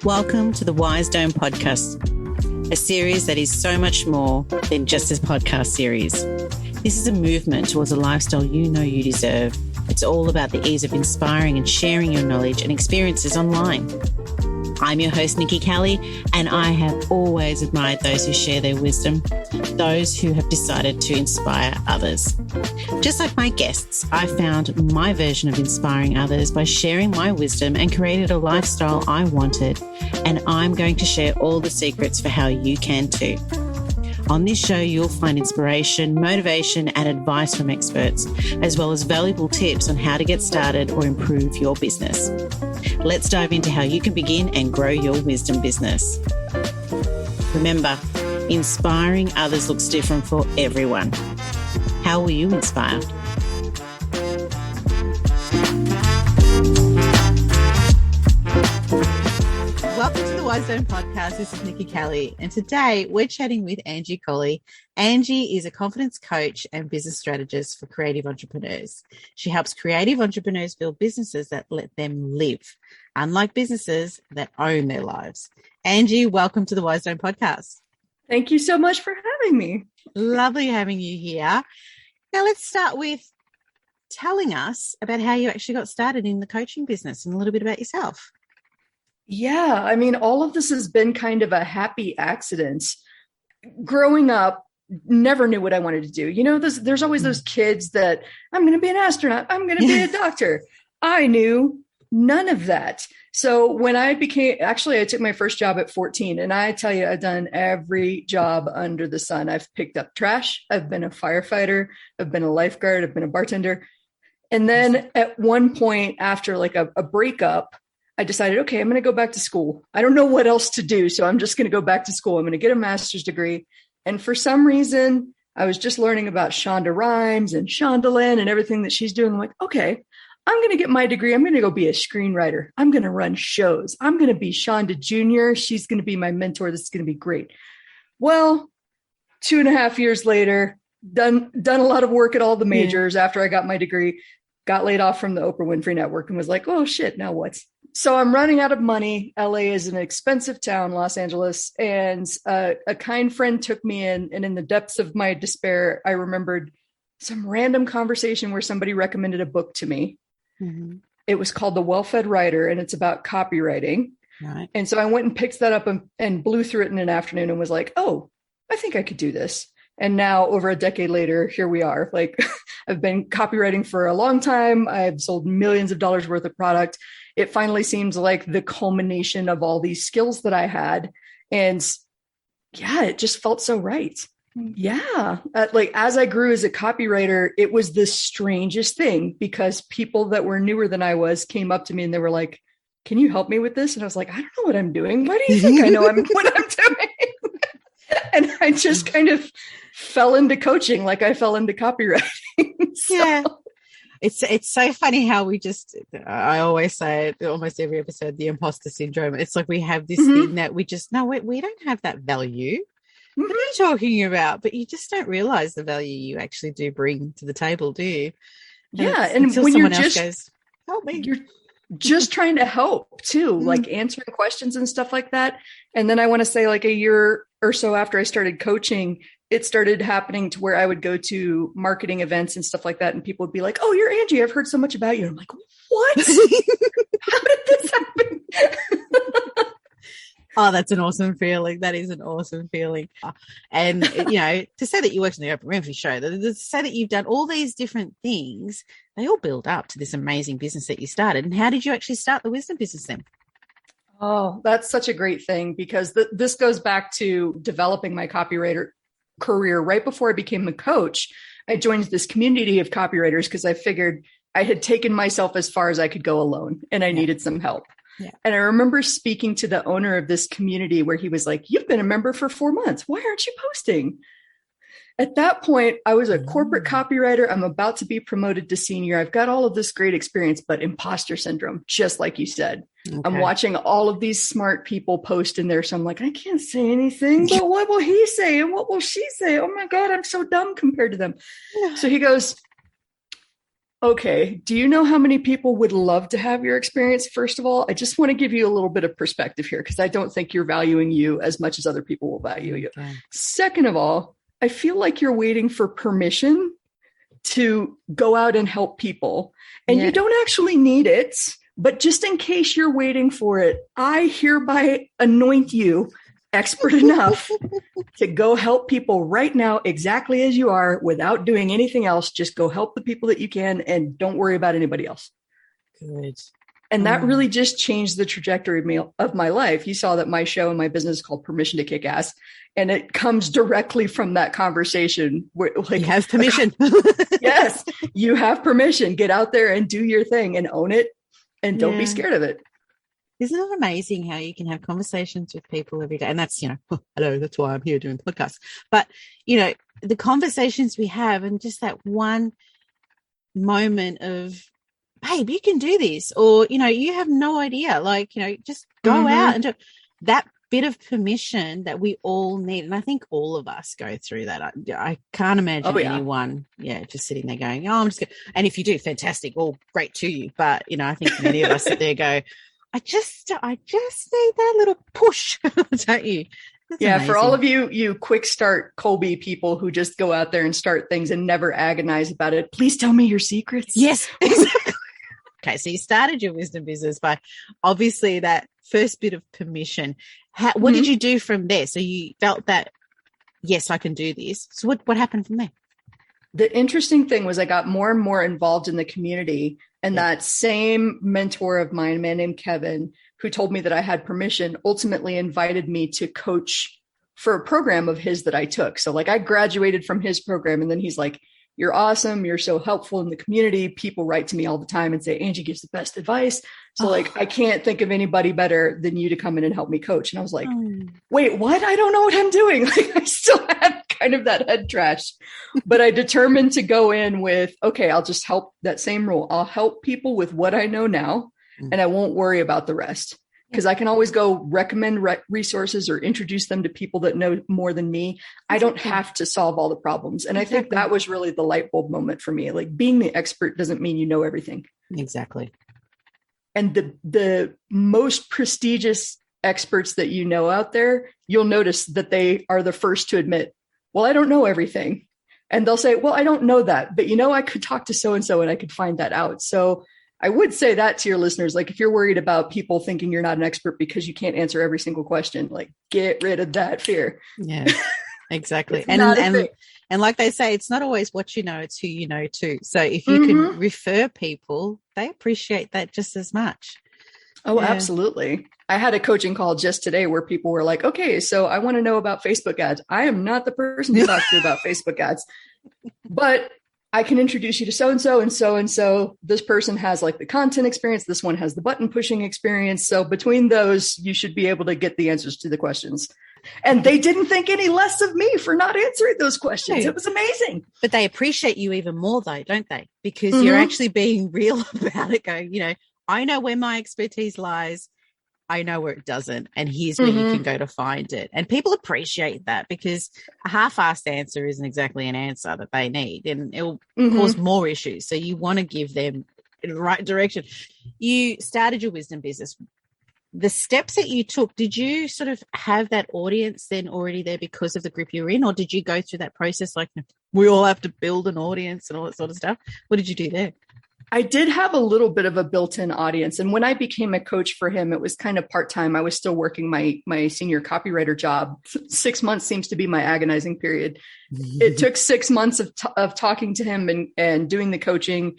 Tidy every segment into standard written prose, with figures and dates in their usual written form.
Welcome to the Wise Dome podcast, a series that is so much more than just a podcast series. This is a movement towards a lifestyle you know you deserve. It's all about the ease of inspiring and sharing your knowledge and experiences online. I'm your host, Nikki, and I have always admired those who share their wisdom, those who have decided to inspire others. Just like my guests, I found my version of inspiring others by sharing my wisdom and created a lifestyle I wanted, and I'm going to share all the secrets for how you can too. On this show, you'll find inspiration, motivation, and advice from experts, as well as valuable tips on how to get started or improve your business. Let's dive into how you can begin and grow your wisdom business. Remember, inspiring others looks different for everyone. How will you inspire? Welcome to the Wise Zone podcast. This is Nikki, and today we're chatting with Angie Colee. Angie is a confidence coach and business strategist for creative entrepreneurs. She helps creative entrepreneurs build businesses that let them live, unlike businesses that own their lives. Angie, welcome to the Wise Zone podcast. Thank you so much for having me. Lovely having you here. Now let's start with telling us about how you actually got started in the coaching business and a little bit about yourself. Yeah, I mean, all of this has been kind of a happy accident. Growing up, never knew what I wanted to do. You know, there's always those kids that I'm going to be an astronaut. I'm going to be a doctor. I knew none of that. So when I took my first job at 14, and I tell you, I've done every job under the sun. I've picked up trash. I've been a firefighter. I've been a lifeguard. I've been a bartender. And then at one point after like a breakup, I decided, okay, I'm going to go back to school. I don't know what else to do. So I'm just going to go back to school. I'm going to get a master's degree. And for some reason, I was just learning about Shonda Rhimes and Shondaland and everything that she's doing. I'm like, okay, I'm going to get my degree. I'm going to go be a screenwriter. I'm going to run shows. I'm going to be Shonda Jr. She's going to be my mentor. This is going to be great. Well, 2.5 years later, done a lot of work at all the majors after I got my degree, got laid off from the Oprah Winfrey Network and was like, oh shit, now what? So I'm running out of money. LA is an expensive town, Los Angeles. And a kind friend took me in. And in the depths of my despair, I remembered some random conversation where somebody recommended a book to me. Mm-hmm. It was called The Well-Fed Writer, and it's about copywriting. Right. And so I went and picked that up and blew through it in an afternoon and was like, oh, I think I could do this. And now over a decade later, here we are. Like I've been copywriting for a long time. I've sold millions of dollars worth of product. It finally seems like the culmination of all these skills that I had. And yeah, it just felt so right. Yeah. Like as I grew as a copywriter, it was the strangest thing because people that were newer than I was came up to me and they were like, can you help me with this? And I was like, I don't know what I'm doing. Why do you think I know what I'm doing? And I just kind of fell into coaching like I fell into copywriting. So. Yeah. It's so funny how I always say it almost every episode, the imposter syndrome. It's like we have this thing that we just, no, we don't have that value. What are you talking about? But you just don't realize the value you actually do bring to the table, do you? And when someone else goes, help me. You're just trying to help too, like answering questions and stuff like that. And then I want to say like a year or so after I started coaching, it started happening to where I would go to marketing events and stuff like that. And people would be like, oh, you're Angie. I've heard so much about you. And I'm like, what? How did this happen? Oh, that's an awesome feeling. That is an awesome feeling. And, you know, to say that you worked on the Oprah Winfrey show, to say that you've done all these different things, they all build up to this amazing business that you started. And how did you actually start the wisdom business then? Oh, that's such a great thing because this goes back to developing my copywriter career. Right before I became a coach, I joined this community of copywriters because I figured I had taken myself as far as I could go alone and I needed some help. Yeah. And I remember speaking to the owner of this community where he was like, you've been a member for 4 months. Why aren't you posting? At that point, I was a corporate copywriter. I'm about to be promoted to senior. I've got all of this great experience, but imposter syndrome, just like you said. Okay. I'm watching all of these smart people post in there. So I'm like, I can't say anything, but what will he say? And what will she say? Oh my God, I'm so dumb compared to them. So he goes, Okay. Do you know how many people would love to have your experience? First of all, I just want to give you a little bit of perspective here because I don't think you're valuing you as much as other people will value you. Okay. Second of all, I feel like you're waiting for permission to go out and help people. And you don't actually need it, but just in case you're waiting for it, I hereby anoint you expert enough to go help people right now, exactly as you are, without doing anything else. Just go help the people that you can and don't worry about anybody else. Good. And that really just changed the trajectory of my life. You saw that my show and my business is called Permission to Kick Ass. And it comes directly from that conversation where, like, You have permission. Yes, you have permission. Get out there and do your thing and own it. And don't be scared of it. Isn't it amazing how you can have conversations with people every day? And that's, hello, that's why I'm here doing podcasts. But, the conversations we have and just that one moment of, babe, you can do this. Or, you have no idea. Like, just go out and do that bit of permission that we all need. And I think all of us go through that. I can't imagine anyone, just sitting there going, I'm just going to, and if you do, fantastic, all great to you. But, I think many of us sit there go, I just need that little push, don't you? That's amazing. For all of you quick start Colee people who just go out there and start things and never agonize about it, please tell me your secrets. Yes, exactly. Okay, so you started your wisdom business by obviously that first bit of permission. What did you do from there? So you felt that, yes, I can do this. So what happened from there? The interesting thing was I got more and more involved in the community. And that same mentor of mine, a man named Kevin, who told me that I had permission, ultimately invited me to coach for a program of his that I took. So like I graduated from his program and then he's like, you're awesome. You're so helpful in the community. People write to me all the time and say, Angie gives the best advice. So like, I can't think of anybody better than you to come in and help me coach. And I was like, wait, what? I don't know what I'm doing. Like I still had kind of that head trash, but I determined to go in with, okay, I'll just help that same rule. I'll help people with what I know now and I won't worry about the rest. Because I can always go recommend resources or introduce them to people that know more than me. I don't have to solve all the problems. And I think that was really the light bulb moment for me. Like being the expert doesn't mean you know everything. Exactly. And the most prestigious experts that you know out there, you'll notice that they are the first to admit, well, I don't know everything. And they'll say, well, I don't know that, but I could talk to so-and-so and I could find that out. So I would say that to your listeners, like if you're worried about people thinking you're not an expert because you can't answer every single question, like get rid of that fear. Yeah, exactly. and like they say, it's not always what you know, it's who you know too. So if you can refer people, they appreciate that just as much. Oh, absolutely. I had a coaching call just today where people were like, okay, so I want to know about Facebook ads. I am not the person to talk to about Facebook ads, but I can introduce you to so-and-so and so-and-so. This person has like the content experience. This one has the button pushing experience. So between those, you should be able to get the answers to the questions. And they didn't think any less of me for not answering those questions. It was amazing. But they appreciate you even more though, don't they? Because you're actually being real about it, going, I know where my expertise lies. I know where it doesn't. And here's where you can go to find it. And people appreciate that because a half-assed answer isn't exactly an answer that they need. And it'll cause more issues. So you want to give them the right direction. You started your wisdom business. The steps that you took, did you sort of have that audience then already there because of the group you were in? Or did you go through that process like we all have to build an audience and all that sort of stuff? What did you do there? I did have a little bit of a built-in audience. And when I became a coach for him, it was kind of part-time. I was still working my senior copywriter job. 6 months seems to be my agonizing period. It took 6 months of talking to him and doing the coaching.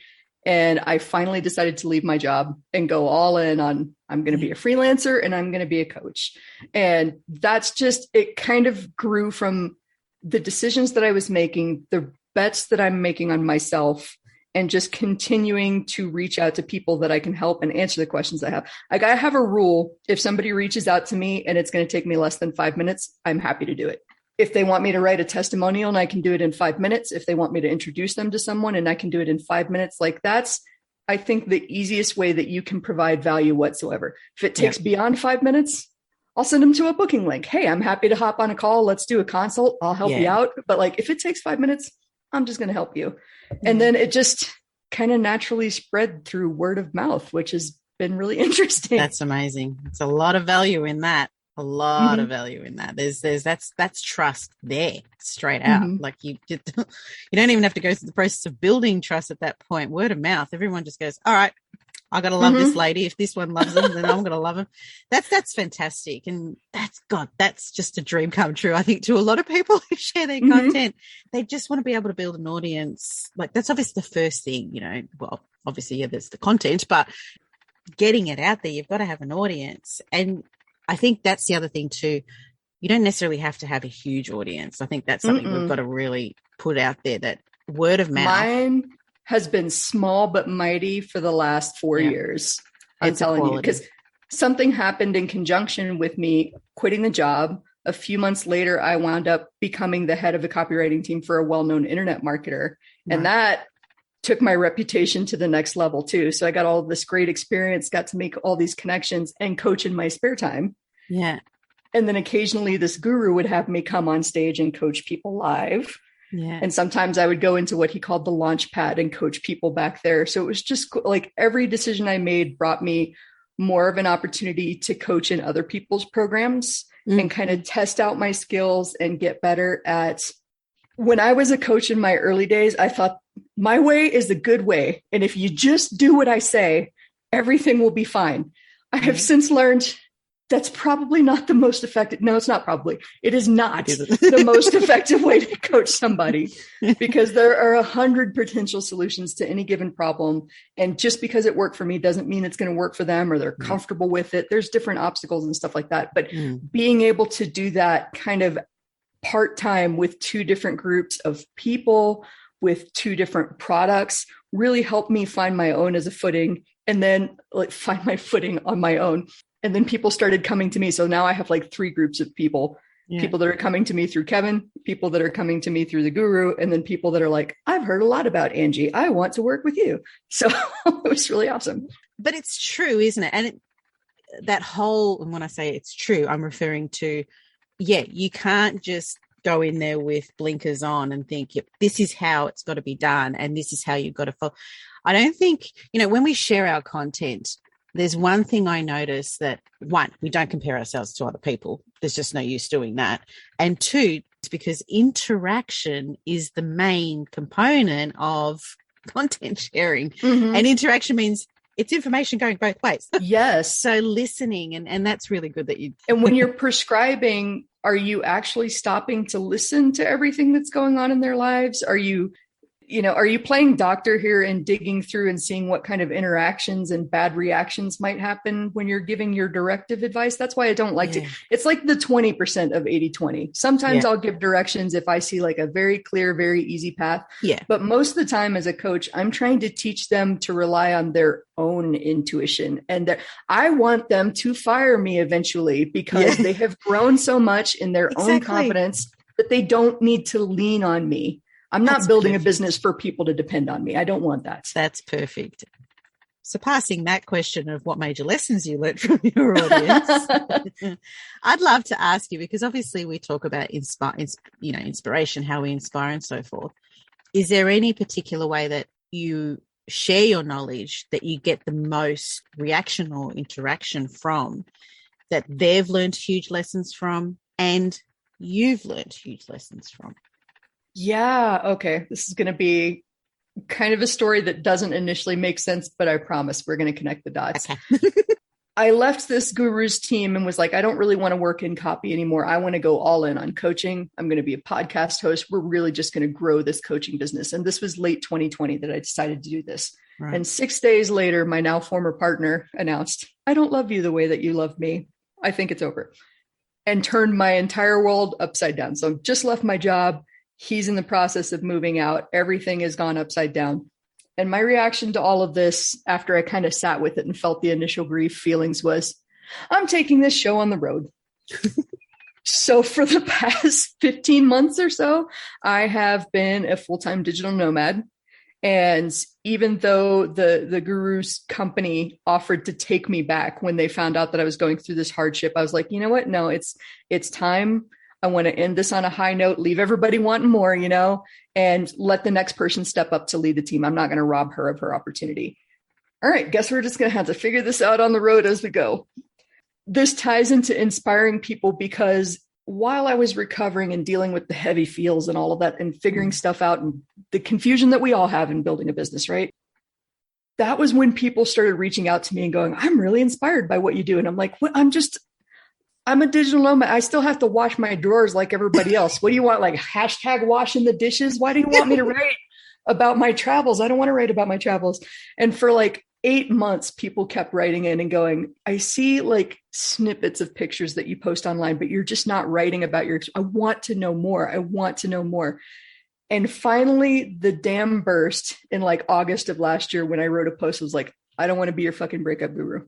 And I finally decided to leave my job and go all in on, I'm going to be a freelancer and I'm going to be a coach. And that's just, it kind of grew from the decisions that I was making, the bets that I'm making on myself, and just continuing to reach out to people that I can help and answer the questions I have. Like I have a rule. If somebody reaches out to me and it's going to take me less than 5 minutes, I'm happy to do it. If they want me to write a testimonial and I can do it in 5 minutes, if they want me to introduce them to someone and I can do it in 5 minutes, like that's, I think, the easiest way that you can provide value whatsoever. If it takes beyond 5 minutes, I'll send them to a booking link. Hey, I'm happy to hop on a call. Let's do a consult. I'll help you out. But like, if it takes 5 minutes, I'm just going to help you. And then it just kind of naturally spread through word of mouth, which has been really interesting. That's amazing. It's a lot of value in that. A lot of value in that. That's trust there straight out. Like you don't even have to go through the process of building trust at that point. Word of mouth. Everyone just goes, all right, I got to love this lady. If this one loves him, then I'm going to love him. That's fantastic. And that's just a dream come true. I think to a lot of people who share their content, they just want to be able to build an audience. Like that's obviously the first thing, well, obviously, yeah, there's the content, but getting it out there, you've got to have an audience. And I think that's the other thing too. You don't necessarily have to have a huge audience. I think that's something we've got to really put out there, that word of mouth. Mine has been small but mighty for the last 4 years. I'm telling you, because something happened in conjunction with me quitting the job. A few months later, I wound up becoming the head of the copywriting team for a well-known internet marketer. Right. And that took my reputation to the next level too. So I got all this great experience, got to make all these connections and coach in my spare time. Yeah. And then occasionally this guru would have me come on stage and coach people live. Yeah. And sometimes I would go into what he called the launch pad and coach people back there. So it was just like every decision I made brought me more of an opportunity to coach in other people's programs and kind of test out my skills and get better at. When I was a coach in my early days, I thought my way is the good way. And if you just do what I say, everything will be fine. I have since learned that's probably not the most effective. No, it's not probably. It is not the most effective way to coach somebody, because there are 100 potential solutions to any given problem. And just because it worked for me doesn't mean it's going to work for them or they're comfortable with it. There's different obstacles and stuff like that. But being able to do that kind of part-time with 2 different groups of people with 2 different products really helped me find my own as a footing, and then find my footing on my own. And then people started coming to me. So now I have 3 groups of people, people that are coming to me through Kevin, people that are coming to me through the guru, and then people that are like, I've heard a lot about Angie. I want to work with you. So it was really awesome. But it's true, isn't it? And and when I say it's true, I'm referring to, you can't just go in there with blinkers on and think, yep, this is how it's got to be done and this is how you've got to follow. I don't think, when we share our content, there's one thing I notice that, 1, we don't compare ourselves to other people. There's just no use doing that. And 2, it's because interaction is the main component of content sharing. And interaction means it's information going both ways. Yes. So listening, and that's really good that you. And when you're prescribing, are you actually stopping to listen to everything that's going on in their lives? Are you playing doctor here and digging through and seeing what kind of interactions and bad reactions might happen when you're giving your directive advice? That's why I don't like to. It's like the 20% of 80-20. Sometimes I'll give directions if I see a very clear, very easy path. Yeah. But most of the time as a coach, I'm trying to teach them to rely on their own intuition. And I want them to fire me eventually, because they have grown so much in their own confidence that they don't need to lean on me. I'm not building a business for people to depend on me. I don't want that. That's perfect. Surpassing that question of what major lessons you learned from your audience, I'd love to ask you, because obviously we talk about inspiration, how we inspire and so forth. Is there any particular way that you share your knowledge that you get the most reaction or interaction from, that they've learned huge lessons from and you've learned huge lessons from? Yeah. Okay. This is going to be kind of a story that doesn't initially make sense, but I promise we're going to connect the dots. Okay. I left this guru's team and was like, I don't really want to work in copy anymore. I want to go all in on coaching. I'm going to be a podcast host. We're really just going to grow this coaching business. And this was late 2020 that I decided to do this. Right. And 6 days later, my now former partner announced, I don't love you the way that you love me. I think it's over. And turned my entire world upside down. So just left my job. He's in the process of moving out. Everything has gone upside down. And my reaction to all of this, after I kind of sat with it and felt the initial grief feelings, was, I'm taking this show on the road. So for the past 15 months or so, I have been a full-time digital nomad. And even though the guru's company offered to take me back when they found out that I was going through this hardship, I was like, you know what? No, it's time. I want to end this on a high note, leave everybody wanting more, and let the next person step up to lead the team. I'm not going to rob her of her opportunity. All right, guess we're just going to have to figure this out on the road as we go. This ties into inspiring people because while I was recovering and dealing with the heavy feels and all of that and figuring stuff out and the confusion that we all have in building a business, right? That was when people started reaching out to me and going, I'm really inspired by what you do. And I'm like, what? I'm a digital nomad. I still have to wash my drawers like everybody else. What do you want? Like hashtag washing the dishes? Why do you want me to write about my travels? I don't want to write about my travels. And for like 8 months, people kept writing in and going, I see like snippets of pictures that you post online, but you're just not writing about I want to know more. I want to know more. And finally, the dam burst in like August of last year when I wrote a post. I was like, I don't want to be your fucking breakup guru.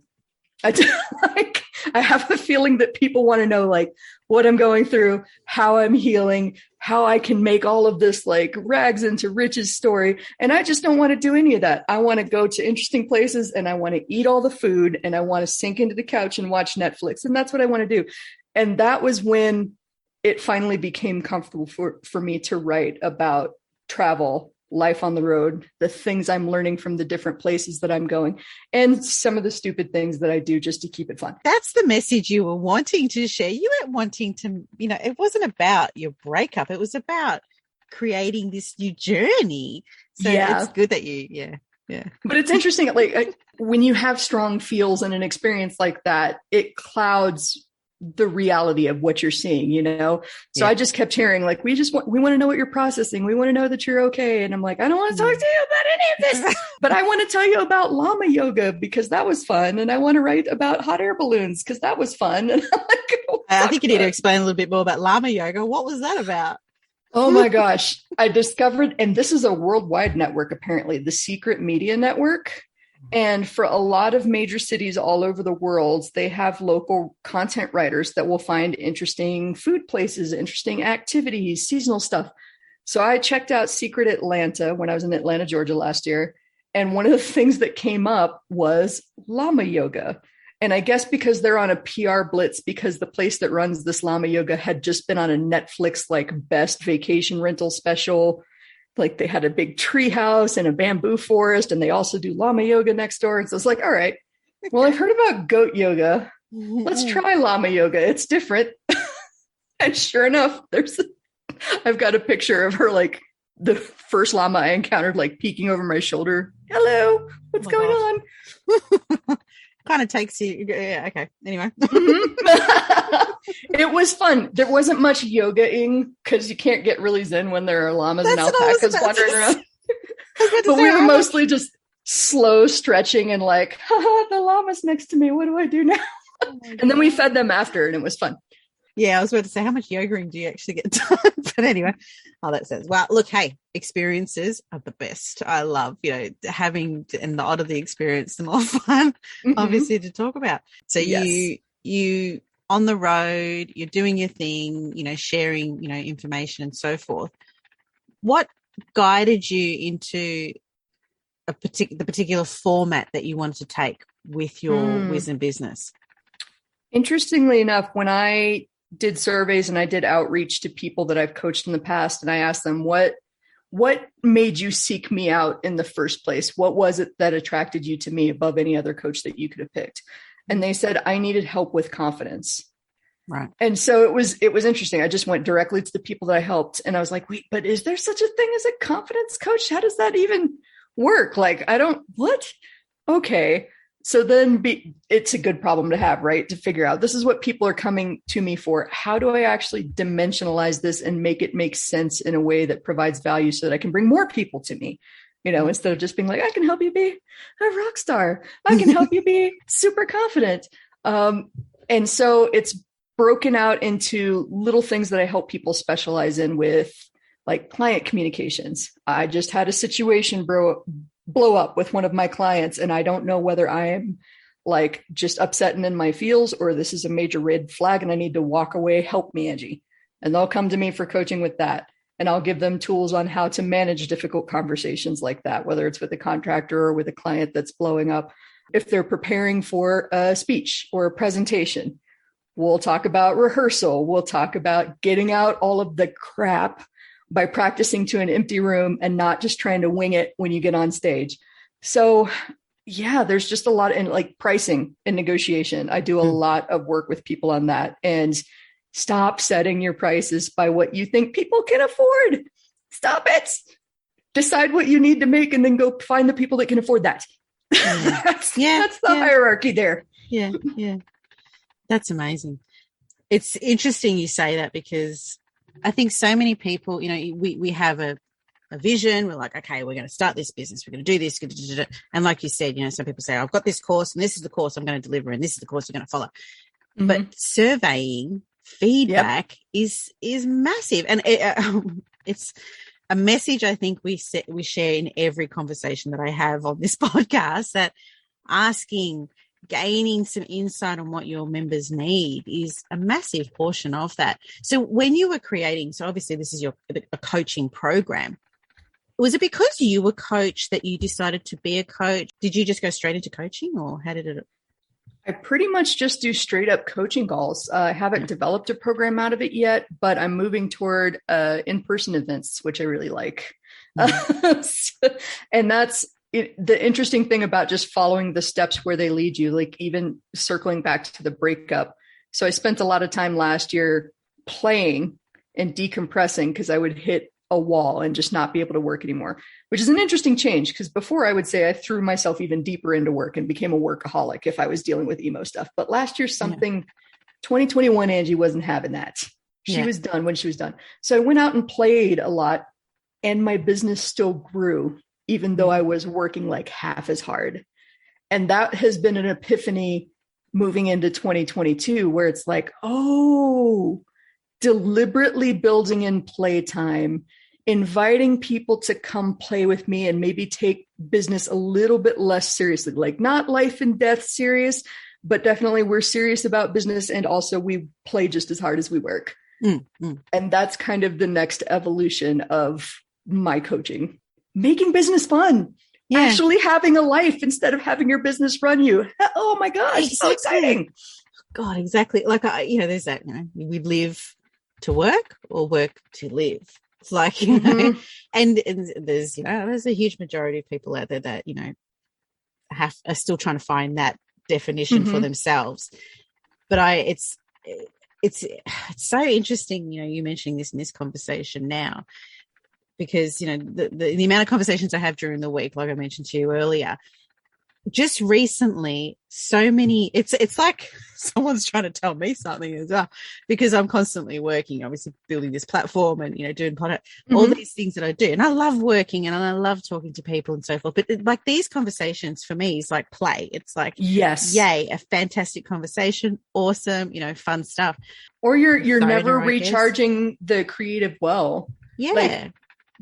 I have a feeling that people want to know like what I'm going through, how I'm healing, how I can make all of this like rags into riches story. And I just don't want to do any of that. I want to go to interesting places and I want to eat all the food and I want to sink into the couch and watch Netflix. And that's what I want to do. And that was when it finally became comfortable for me to write about travel, life on the road, the things I'm learning from the different places that I'm going, and some of the stupid things that I do just to keep it fun. That's the message you were wanting to share. You weren't wanting to, it wasn't about your breakup. It was about creating this new journey. So it's good that Yeah. But it's interesting, like when you have strong feels and an experience like that, it clouds the reality of what you're seeing, So I just kept hearing like, we want to know what you're processing. We want to know that you're okay. And I'm like, I don't want to talk to you about any of this, but I want to tell you about llama yoga because that was fun. And I want to write about hot air balloons because that was fun. And I'm like, I think you need to explain a little bit more about llama yoga. What was that about? Oh my gosh. I discovered, and this is a worldwide network, apparently, the Secret Media Network. And for a lot of major cities all over the world, they have local content writers that will find interesting food places, interesting activities, seasonal stuff. So I checked out Secret Atlanta when I was in Atlanta, Georgia last year. And one of the things that came up was llama yoga. And I guess because they're on a PR blitz, because the place that runs this llama yoga had just been on a Netflix, like best vacation rental special. Like they had a big tree house and a bamboo forest, and they also do llama yoga next door. And so it's like, all right, well, I've heard about goat yoga. Let's try llama yoga. It's different. And sure enough, I've got a picture of her, like the first llama I encountered, like peeking over my shoulder. Hello, what's going on? Kind of takes you. Yeah, okay. Anyway. It was fun. There wasn't much yoga-ing because you can't get really zen when there are llamas and alpacas wandering around. But we were mostly just slow stretching and like, haha, the llama's next to me. What do I do now? And then we fed them after and it was fun. Yeah, I was about to say, how much yogaing do you actually get done? But anyway, that says, well, look, hey, experiences are the best. I love, having, and the odder the experience, the more fun, obviously, to talk about. So you on the road, you're doing your thing, sharing, information and so forth. What guided you into the particular format that you wanted to take with your wisdom business? Interestingly enough, when I did surveys and I did outreach to people that I've coached in the past, and I asked them, what made you seek me out in the first place? What was it that attracted you to me above any other coach that you could have picked? And they said, I needed help with confidence. Right. And so it was interesting. I just went directly to the people that I helped. And I was like, wait, but is there such a thing as a confidence coach? How does that even work? Like, what? Okay. So then it's a good problem to have, right? To figure out, this is what people are coming to me for. How do I actually dimensionalize this and make it make sense in a way that provides value so that I can bring more people to me? Instead of just being like, I can help you be a rock star. I can help you be super confident. And so it's broken out into little things that I help people specialize in with, like client communications. I just had a situation blow up with one of my clients, and I don't know whether I am like just upset and in my feels, or this is a major red flag and I need to walk away. Help me, Angie. And they'll come to me for coaching with that. And I'll give them tools on how to manage difficult conversations like that, whether it's with a contractor or with a client that's blowing up. If they're preparing for a speech or a presentation, We'll talk about rehearsal. We'll talk about getting out all of the crap by practicing to an empty room and not just trying to wing it when you get on stage. So yeah, there's just a lot in like pricing and negotiation. I do a lot of work with people on that, and stop setting your prices by what you think people can afford. Stop it. Decide what you need to make and then go find the people that can afford that. That's the hierarchy there. Yeah. That's amazing. It's interesting you say that, because I think so many people, we have a vision. We're like, okay, we're going to start this business. We're going to do this. And like you said, some people say, I've got this course and this is the course I'm going to deliver and this is the course you're going to follow. Mm-hmm. But surveying feedback is massive. And it's a message I think we share in every conversation that I have on this podcast, that gaining some insight on what your members need is a massive portion of that. So when you were creating, so obviously this is a coaching program, was it because you were coached that you decided to be a coach? Did you just go straight into coaching, or how did it? I pretty much just do straight up coaching calls. I haven't developed a program out of it yet, but I'm moving toward in-person events, which I really like. And that's the interesting thing about just following the steps where they lead you, like even circling back to the breakup. So I spent a lot of time last year playing and decompressing because I would hit a wall and just not be able to work anymore, which is an interesting change, because before I would say I threw myself even deeper into work and became a workaholic if I was dealing with emo stuff. But last year, 2021, Angie wasn't having that. She was done when she was done. So I went out and played a lot, and my business still grew, even though I was working like half as hard. And that has been an epiphany moving into 2022, where it's like, deliberately building in playtime, inviting people to come play with me and maybe take business a little bit less seriously, like not life and death serious, but definitely we're serious about business. And also we play just as hard as we work. And that's kind of the next evolution of my coaching, making business fun, actually having a life instead of having your business run you. Oh my gosh, exactly. So exciting. God, exactly. Like, there's that, we live to work or work to live. It's like, and there's, there's a huge majority of people out there that, are still trying to find that definition for themselves. But it's so interesting, you mentioning this in this conversation now, because, the amount of conversations I have during the week, like I mentioned to you earlier, just recently, so many, it's like someone's trying to tell me something as well, because I'm constantly working, obviously building this platform and, doing podcast, all these things that I do. And I love working and I love talking to people and so forth. But like these conversations for me is like play. It's like, yay, a fantastic conversation. Awesome. Fun stuff. Or you're never recharging the creative well. Yeah. Like,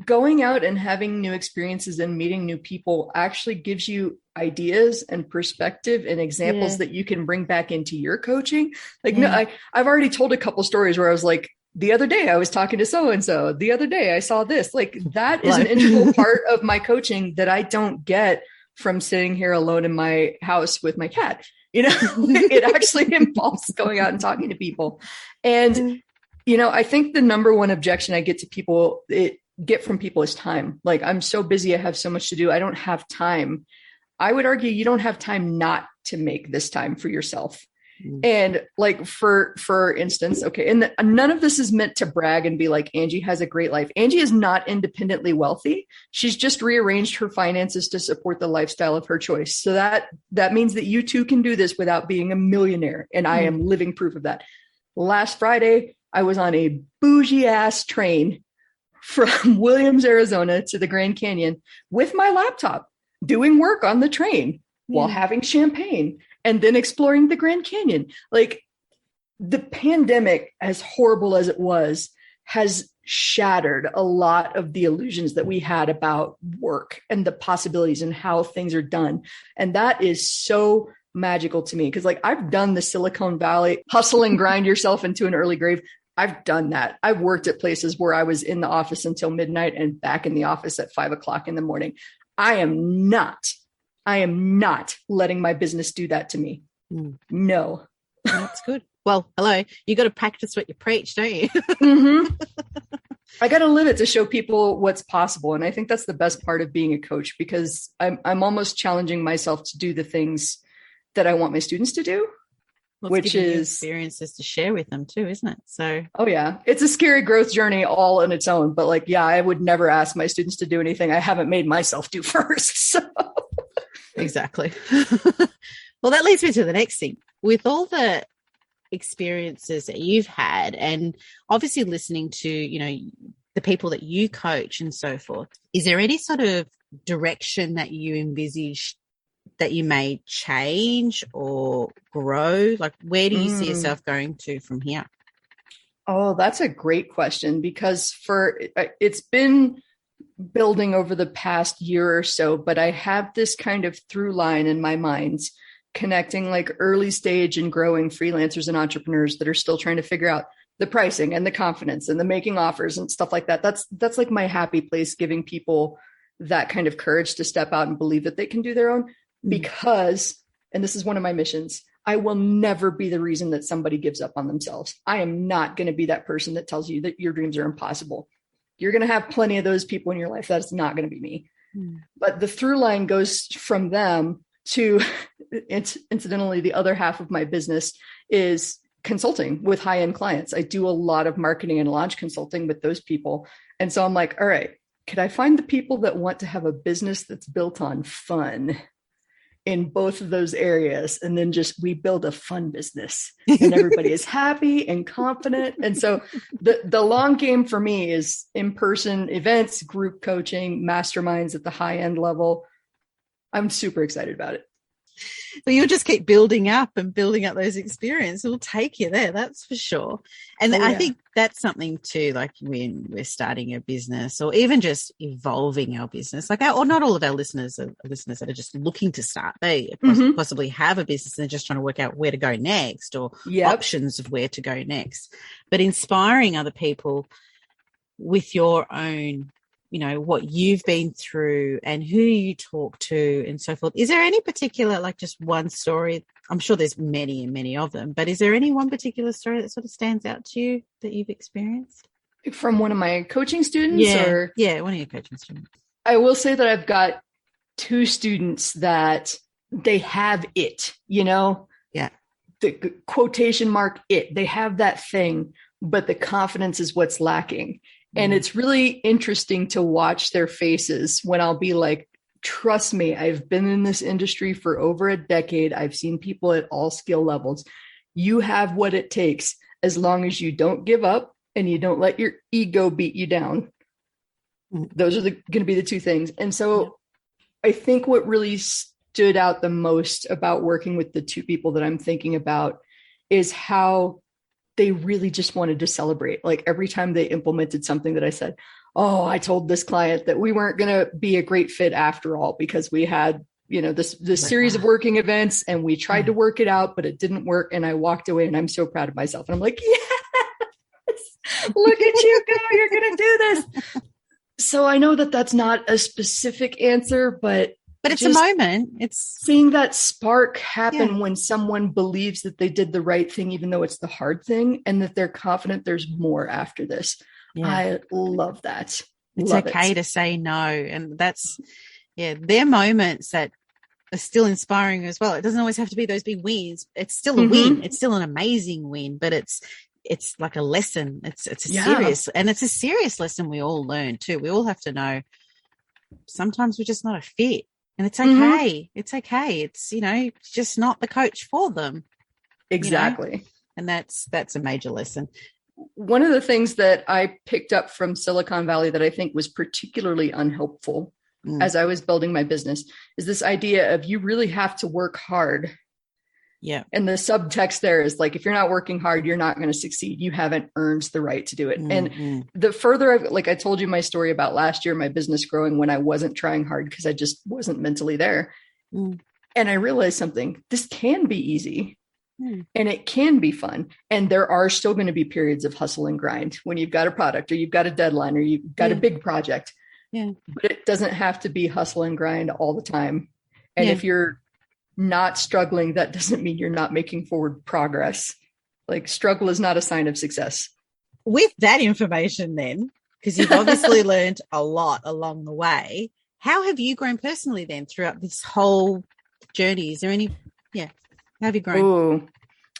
going out and having new experiences and meeting new people actually gives you ideas and perspective and examples that you can bring back into your coaching. Like, no, I've already told a couple stories where I was like, the other day I was talking to so-and-so, the other day I saw this. Like, that is an integral part of my coaching that I don't get from sitting here alone in my house with my cat. It actually involves going out and talking to people. And, I think the number one objection I get from people is time. Like, I'm so busy. I have so much to do. I don't have time. I would argue you don't have time not to make this time for yourself. And like, for instance, okay. And none of this is meant to brag and be like, Angie has a great life. Angie is not independently wealthy. She's just rearranged her finances to support the lifestyle of her choice. So that means that you too can do this without being a millionaire. And I am living proof of that. Last Friday, I was on a bougie ass train from Williams, Arizona to the Grand Canyon with my laptop, doing work on the train while having champagne and then exploring the Grand Canyon. Like, the pandemic, as horrible as it was, has shattered a lot of the illusions that we had about work and the possibilities and how things are done. And that is so magical to me, because like, I've done the Silicon Valley hustle and grind yourself into an early grave. I've done that. I've worked at places where I was in the office until midnight and back in the office at 5 o'clock in the morning. I am not letting my business do that to me. No. That's good. Well, hello. You got to practice what you preach, don't you? Mm-hmm. I got to live it to show people what's possible. And I think that's the best part of being a coach, because I'm almost challenging myself to do the things that I want my students to do, Well, which is experiences to share with them too, isn't it? So, oh yeah, it's a scary growth journey all on its own. But like, yeah, I would never ask my students to do anything I haven't made myself do first. So. Exactly. Well, that leads me to the next thing. With all the experiences that you've had, and obviously listening to, the people that you coach and so forth, is there any sort of direction that you envisage that you may change or grow? Like, where do you see yourself going to from here? Oh, that's a great question, because it's been building over the past year or so, but I have this kind of through line in my mind, connecting like early stage and growing freelancers and entrepreneurs that are still trying to figure out the pricing and the confidence and the making offers and stuff like that. That's like my happy place, giving people that kind of courage to step out and believe that they can do their own, because, and this is one of my missions, I will never be the reason that somebody gives up on themselves. I am not going to be that person that tells you that your dreams are impossible. You're going to have plenty of those people in your life. That's not going to be me. But the through line goes from them to, incidentally, the other half of my business is consulting with high-end clients. I do a lot of marketing and launch consulting with those people. And so I'm like, all right, could I find the people that want to have a business that's built on fun in both of those areas? And then we build a fun business and everybody is happy and confident. And so the long game for me is in-person events, group coaching, masterminds at the high-end level. I'm super excited about it. Well, you'll just keep building up those experiences. It'll take you there, that's for sure. And I think that's something too, like when we're starting a business or even just evolving our business, like or not all of our listeners are listeners that are just looking to start. They possibly have a business and they're just trying to work out where to go next or options of where to go next. But inspiring other people with your own, what you've been through and who you talk to and so forth. Is there any particular, like just one story? I'm sure there's many and many of them, but is there any one particular story that sort of stands out to you that you've experienced? From one of my coaching students? Yeah, one of your coaching students. I will say that I've got two students that they have it, Yeah. The quotation mark it. They have that thing, but the confidence is what's lacking. And it's really interesting to watch their faces when I'll be like, trust me, I've been in this industry for over a decade. I've seen people at all skill levels. You have what it takes as long as you don't give up and you don't let your ego beat you down. Those are going to be the two things. And so I think what really stood out the most about working with the two people that I'm thinking about is how they really just wanted to celebrate. Like every time they implemented something that I said, oh, I told this client that we weren't going to be a great fit after all, because we had, this series of working events and we tried to work it out, but it didn't work. And I walked away and I'm so proud of myself. And I'm like, yes, look at you go. You're going to do this. So I know that that's not a specific answer, but it's a moment. It's seeing that spark happen when someone believes that they did the right thing, even though it's the hard thing, and that they're confident there's more after this. Yeah. I love that. It's okay to say no. And that's, they're moments that are still inspiring as well. It doesn't always have to be those big wins. It's still a win. It's still an amazing win, but it's like a lesson. It's a serious lesson we all learn too. We all have to know sometimes we're just not a fit. And it's okay. It's okay. It's, just not the coach for them. Exactly. And that's a major lesson. One of the things that I picked up from Silicon Valley that I think was particularly unhelpful as I was building my business is this idea of you really have to work hard. Yeah. And the subtext there is like, if you're not working hard, you're not going to succeed. You haven't earned the right to do it. And the further like I told you my story about last year, my business growing when I wasn't trying hard because I just wasn't mentally there. And I realized something, this can be easy and it can be fun. And there are still going to be periods of hustle and grind when you've got a product or you've got a deadline or you've got a big project. Yeah. But it doesn't have to be hustle and grind all the time. And if you're not struggling, that doesn't mean you're not making forward progress. Like, struggle is not a sign of success. With that information then, because you've obviously learned a lot along the way, how have you grown personally then throughout this whole journey? Is there any, how have you grown? Ooh,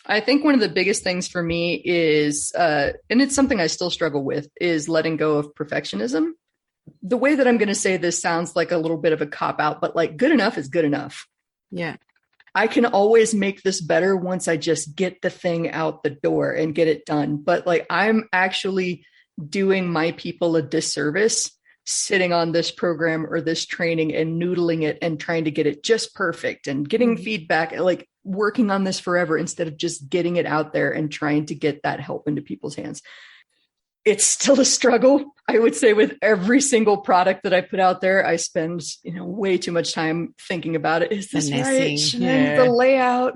I think one of the biggest things for me is, and it's something I still struggle with, is letting go of perfectionism. The way that I'm going to say this sounds like a little bit of a cop out, but like, good enough is good enough. Yeah. I can always make this better once I just get the thing out the door and get it done. But like, I'm actually doing my people a disservice sitting on this program or this training and noodling it and trying to get it just perfect and getting feedback and like working on this forever instead of just getting it out there and trying to get that help into people's hands. It's still a struggle. I would say with every single product that I put out there, I spend, way too much time thinking about it. Is this right? The layout?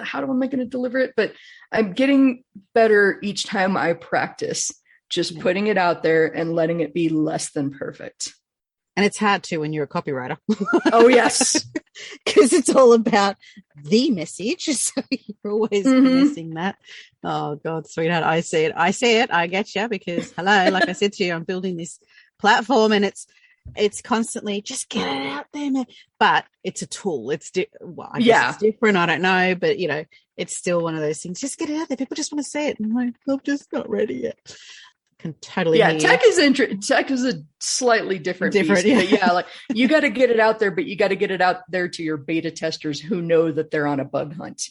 How am I going to deliver it? But I'm getting better each time I practice, just putting it out there and letting it be less than perfect. And it's hard too when you're a copywriter. Oh, yes. Because it's all about the message. So you're always missing that. Oh, God, sweetheart, I see it. I get you because, hello, like I said to you, I'm building this platform and it's constantly just get it out there, man. But it's a tool. It's it's different. I don't know. But, it's still one of those things. Just get it out there. People just want to see it. And I'm like, I'm just not ready yet. Can totally tech is a slightly different beast, but like you got to get it out there, but you got to get it out there to your beta testers who know that they're on a bug hunt,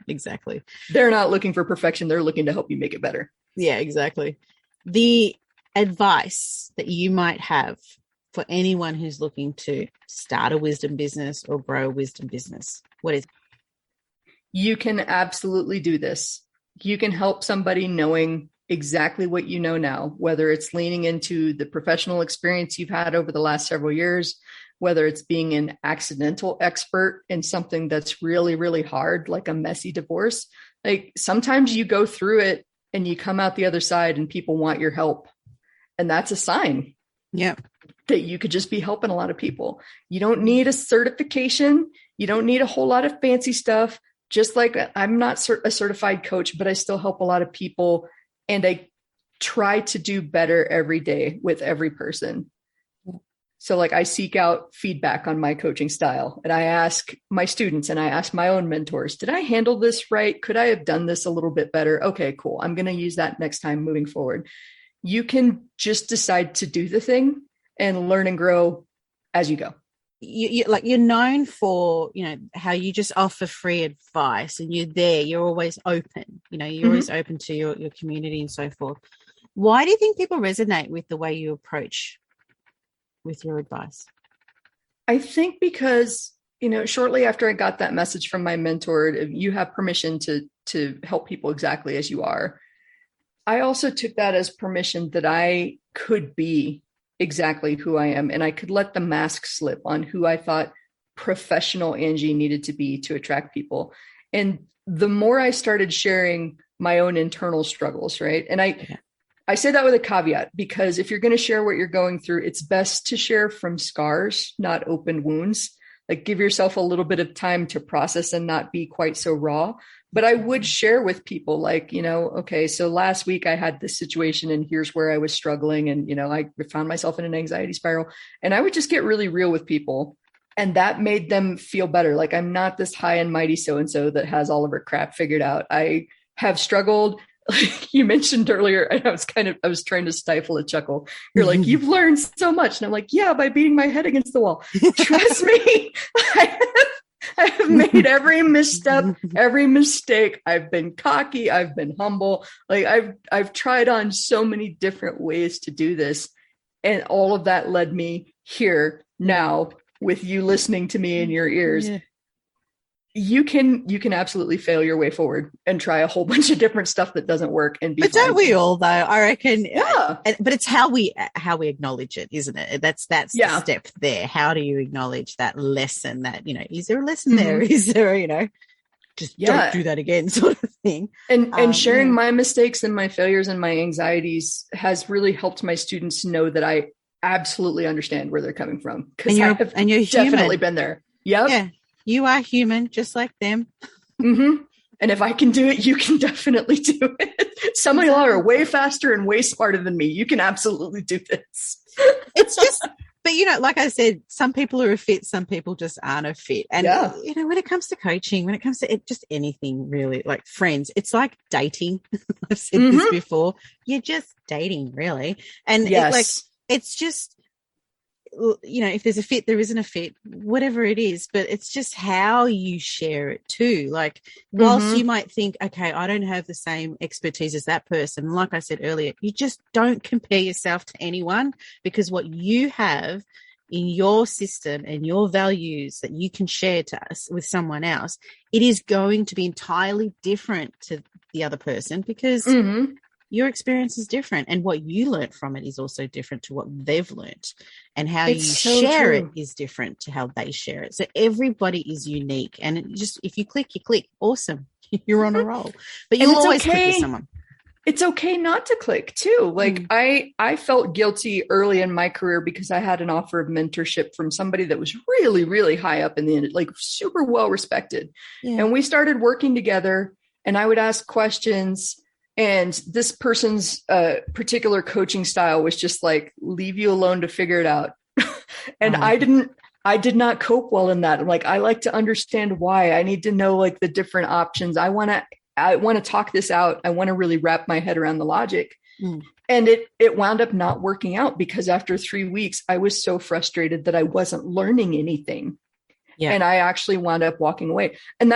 exactly. They're not looking for perfection. They're looking to help you make it better. Yeah, exactly. The advice that you might have for anyone who's looking to start a wisdom business or grow a wisdom business, what is it? You can absolutely do this. You can help somebody knowing exactly what you know now, whether it's leaning into the professional experience you've had over the last several years, whether it's being an accidental expert in something that's really, really hard, like a messy divorce. Like sometimes you go through it and you come out the other side and people want your help. And that's a sign that you could just be helping a lot of people. You don't need a certification. You don't need a whole lot of fancy stuff. Just like I'm not a certified coach, but I still help a lot of people. And I try to do better every day with every person. So like I seek out feedback on my coaching style and I ask my students and I ask my own mentors, did I handle this right? Could I have done this a little bit better? Okay, cool. I'm going to use that next time moving forward. You can just decide to do the thing and learn and grow as you go. You're known for, how you just offer free advice and you're always open, you're always open to your community and so forth. Why do you think people resonate with the way you approach with your advice? I think because, shortly after I got that message from my mentor, you have permission to help people exactly as you are. I also took that as permission that I could be exactly who I am. And I could let the mask slip on who I thought professional Angie needed to be to attract people. And the more I started sharing my own internal struggles, right? And I say that with a caveat, because if you're going to share what you're going through, it's best to share from scars, not open wounds. Like give yourself a little bit of time to process and not be quite so raw. But I would share with people like, okay, so last week I had this situation and here's where I was struggling. And, I found myself in an anxiety spiral and I would just get really real with people. And that made them feel better. Like I'm not this high and mighty so-and-so that has all of her crap figured out. I have struggled. Like you mentioned earlier, and I was trying to stifle a chuckle. You're like, you've learned so much. And I'm like, yeah, by beating my head against the wall. Trust me, I have made every misstep, every mistake. I've been cocky. I've been humble. Like I've tried on so many different ways to do this. And all of that led me here now with you listening to me in your ears. Yeah. You can absolutely fail your way forward and try a whole bunch of different stuff that doesn't work. But don't we all though? I reckon. Yeah. But it's how we acknowledge it, isn't it? That's the step there. How do you acknowledge that lesson? That is there a lesson there? Is there just don't do that again, sort of thing. And sharing my mistakes and my failures and my anxieties has really helped my students know that I absolutely understand where they're coming from because I have definitely been there. Yep. Yeah. You are human, just like them. Mm-hmm. And if I can do it, you can definitely do it. Some of y'all are way faster and way smarter than me. You can absolutely do this. It's just, but like I said, some people are a fit, some people just aren't a fit. And, when it comes to coaching, when it comes to just anything really, like friends, it's like dating. I've said this before. You're just dating, really. And it's just, if there's a fit, there isn't a fit, whatever it is, but it's just how you share it too. Like, whilst you might think, okay, I don't have the same expertise as that person. Like I said earlier, you just don't compare yourself to anyone, because what you have in your system and your values that you can share to us with someone else, it is going to be entirely different to the other person, because your experience is different, and what you learnt from it is also different to what they've learnt, and how you share it is different to how they share it. So everybody is unique, and if you click, you click. Awesome. You're on a roll, but you'll always click with someone. It's okay not to click too. Like I felt guilty early in my career because I had an offer of mentorship from somebody that was really, really high up in the end, like super well respected. Yeah. And we started working together, and I would ask questions. And this person's particular coaching style was just like, leave you alone to figure it out. And I did not cope well in that. Like, I like to understand why. I need to know like the different options. I want to talk this out. I want to really wrap my head around the logic. And it wound up not working out, because after 3 weeks, I was so frustrated that I wasn't learning anything. Yeah. And I actually wound up walking away. And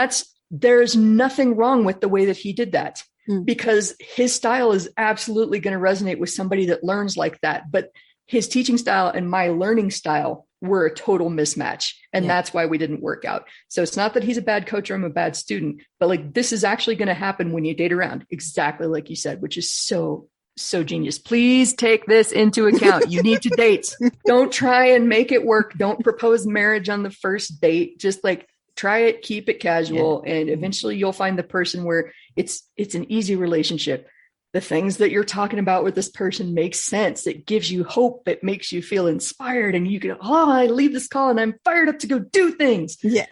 there's nothing wrong with the way that he did that. Because his style is absolutely going to resonate with somebody that learns like that. But his teaching style and my learning style were a total mismatch. And that's why we didn't work out. So it's not that he's a bad coach or I'm a bad student, but like, this is actually going to happen when you date around, exactly like you said, which is so genius. Please take this into account. You need to date. Don't try and make it work. Don't propose marriage on the first date. Just like, try it, keep it casual, and eventually you'll find the person where it's an easy relationship. The things that you're talking about with this person make sense. It gives you hope. It makes you feel inspired, and you can, I leave this call and I'm fired up to go do things. Yeah.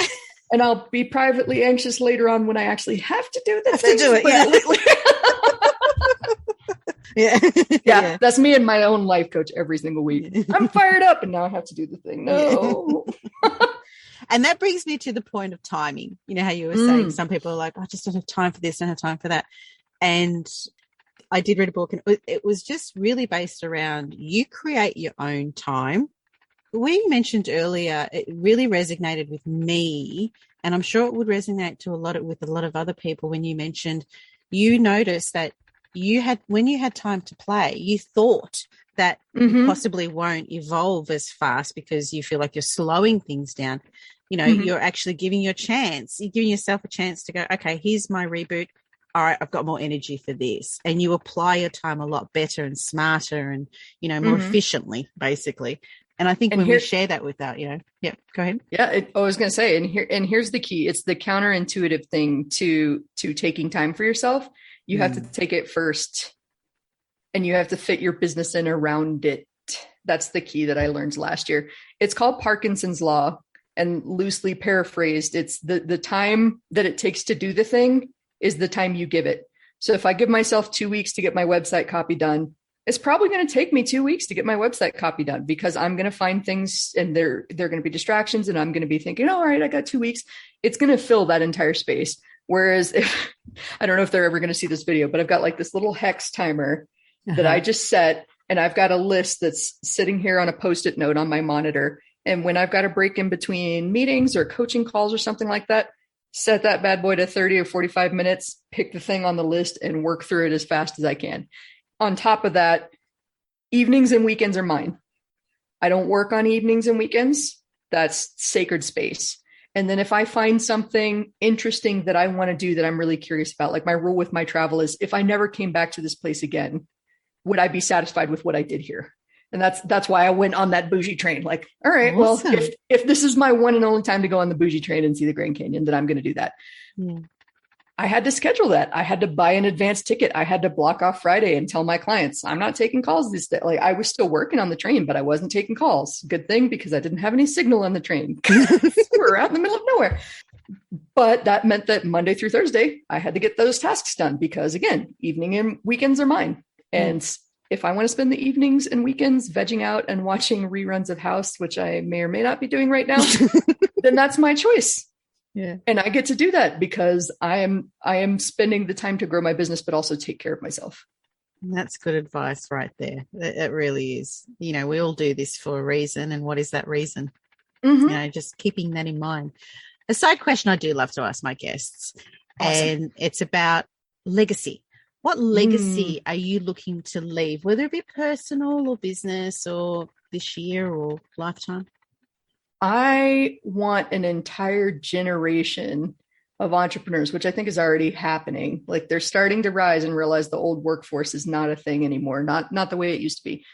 And I'll be privately anxious later on when I actually have to do the things. To do it. Yeah. That's me and my own life coach every single week. I'm fired up and now I have to do the thing. No. And that brings me to the point of timing. You know how you were saying some people are like, I just don't have time for this, don't have time for that. And I did read a book, and it was just really based around you create your own time. We mentioned earlier, it really resonated with me, and I'm sure it would resonate with a lot of other people when you mentioned you noticed that when you had time to play, you thought that you possibly won't evolve as fast because you feel like you're slowing things down. You're actually giving yourself a chance to go, okay, here's my reboot. All right, I've got more energy for this. And you apply your time a lot better and smarter and, more efficiently, basically. And I think when we share that with that, go ahead. Yeah, I was going to say, and here's the key. It's the counterintuitive thing to taking time for yourself. You have to take it first, and you have to fit your business in around it. That's the key that I learned last year. It's called Parkinson's Law, and loosely paraphrased, it's the time that it takes to do the thing is the time you give it. So if I give myself 2 weeks to get my website copy done, it's probably going to take me 2 weeks to get my website copy done, because I'm going to find things and they're going to be distractions, and I'm going to be thinking, all right, I got 2 weeks. It's going to fill that entire space. Whereas I don't know if they're ever going to see this video, but I've got like this little hex timer that I just set, and I've got a list that's sitting here on a Post-it note on my monitor. And when I've got a break in between meetings or coaching calls or something like that, set that bad boy to 30 or 45 minutes, pick the thing on the list and work through it as fast as I can. On top of that, evenings and weekends are mine. I don't work on evenings and weekends. That's sacred space. And then if I find something interesting that I want to do that I'm really curious about, like my rule with my travel is, if I never came back to this place again, would I be satisfied with what I did here? And that's why I went on that bougie train. Like, all right, awesome. Well, if this is my one and only time to go on the bougie train and see the Grand Canyon, then I'm going to do that. Yeah. I had to schedule that. I had to buy an advance ticket. I had to block off Friday and tell my clients, I'm not taking calls this day. Like, I was still working on the train, but I wasn't taking calls. Good thing, because I didn't have any signal on the train. We're out in the middle of nowhere. But that meant that Monday through Thursday, I had to get those tasks done because, again, evening and weekends are mine. And if I want to spend the evenings and weekends vegging out and watching reruns of House, which I may or may not be doing right now, then that's my choice. Yeah. And I get to do that because I am spending the time to grow my business, but also take care of myself. That's good advice right there. It really is. You know, we all do this for a reason. And what is that reason? Mm-hmm. You know, just keeping that in mind. A side question I do love to ask my guests, and it's about legacy. What legacy are you looking to leave, whether it be personal or business or this year or lifetime? I want an entire generation of entrepreneurs, which I think is already happening. Like, they're starting to rise and realize the old workforce is not a thing anymore, not the way it used to be.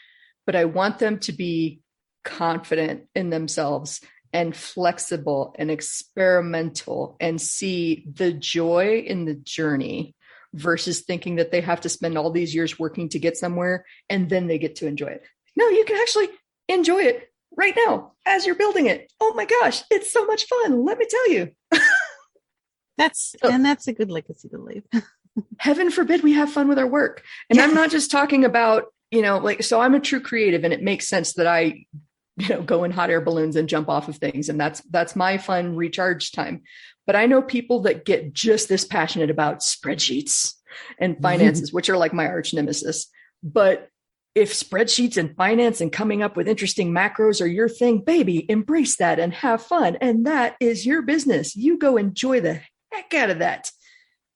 But I want them to be confident in themselves and flexible and experimental and see the joy in the journey versus thinking that they have to spend all these years working to get somewhere and then they get to enjoy it. No, you can actually enjoy it right now as you're building it. Oh my gosh, it's so much fun. Let me tell you. That's a good legacy to leave. Heaven forbid we have fun with our work. And I'm not just talking about, so I'm a true creative, and it makes sense that I, go in hot air balloons and jump off of things. And that's my fun recharge time. But I know people that get just this passionate about spreadsheets and finances, which are like my arch nemesis. But if spreadsheets and finance and coming up with interesting macros are your thing, baby, embrace that and have fun. And that is your business. You go enjoy the heck out of that.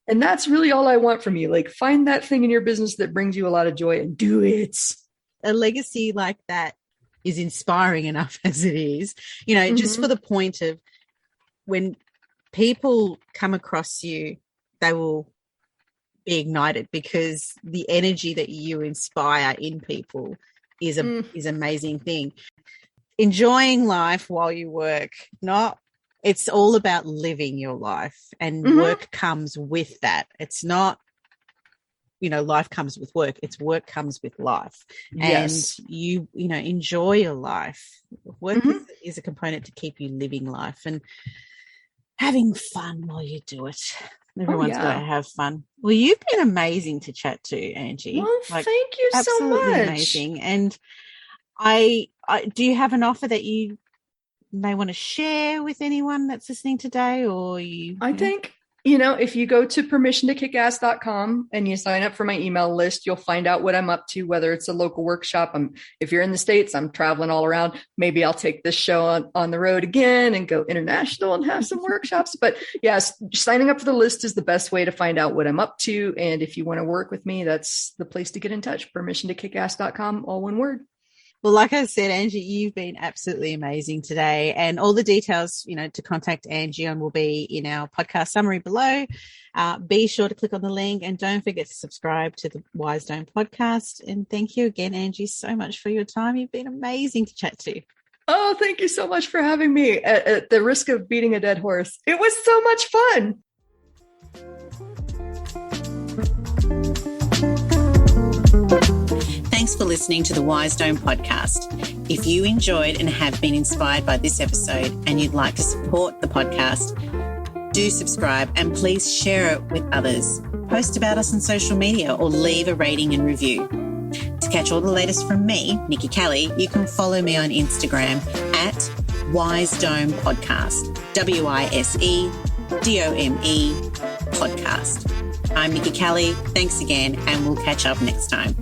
And that's really all I want from you. Like, find that thing in your business that brings you a lot of joy and do it. A legacy like that is inspiring enough as it is, just for the point of when people come across you, they will be ignited because the energy that you inspire in people is amazing thing. Enjoying life while you work, it's all about living your life, and work comes with that. It's not, life comes with work. It's work comes with life. Yes. And you enjoy your life. Work is a component to keep you living life and having fun while you do it. Everyone's got to have fun. Well, you've been amazing to chat to, Angie. Well, thank you so much. Absolutely amazing. And I do you have an offer that you may want to share with anyone that's listening today, or I think, if you go to permissiontokickass.com and you sign up for my email list, you'll find out what I'm up to, whether it's a local workshop. If you're in the States, I'm traveling all around. Maybe I'll take this show on the road again and go international and have some workshops. But yes, signing up for the list is the best way to find out what I'm up to. And if you want to work with me, that's the place to get in touch. permissiontokickass.com, all one word. Well, like I said, Angie, you've been absolutely amazing today. And all the details, to contact Angie on will be in our podcast summary below. Be sure to click on the link and don't forget to subscribe to the Wise Dome podcast. And thank you again, Angie, so much for your time. You've been amazing to chat to. Oh, thank you so much for having me. At the risk of beating a dead horse, it was so much fun. Thanks for listening to the Wise Dome podcast. If you enjoyed and have been inspired by this episode and you'd like to support the podcast, do subscribe and please share it with others. Post about us on social media or leave a rating and review. To catch all the latest from me, Nikki Colee, you can follow me on Instagram at Wise Dome Podcast, WISEDOME podcast. I'm Nikki Colee. Thanks again, and we'll catch up next time.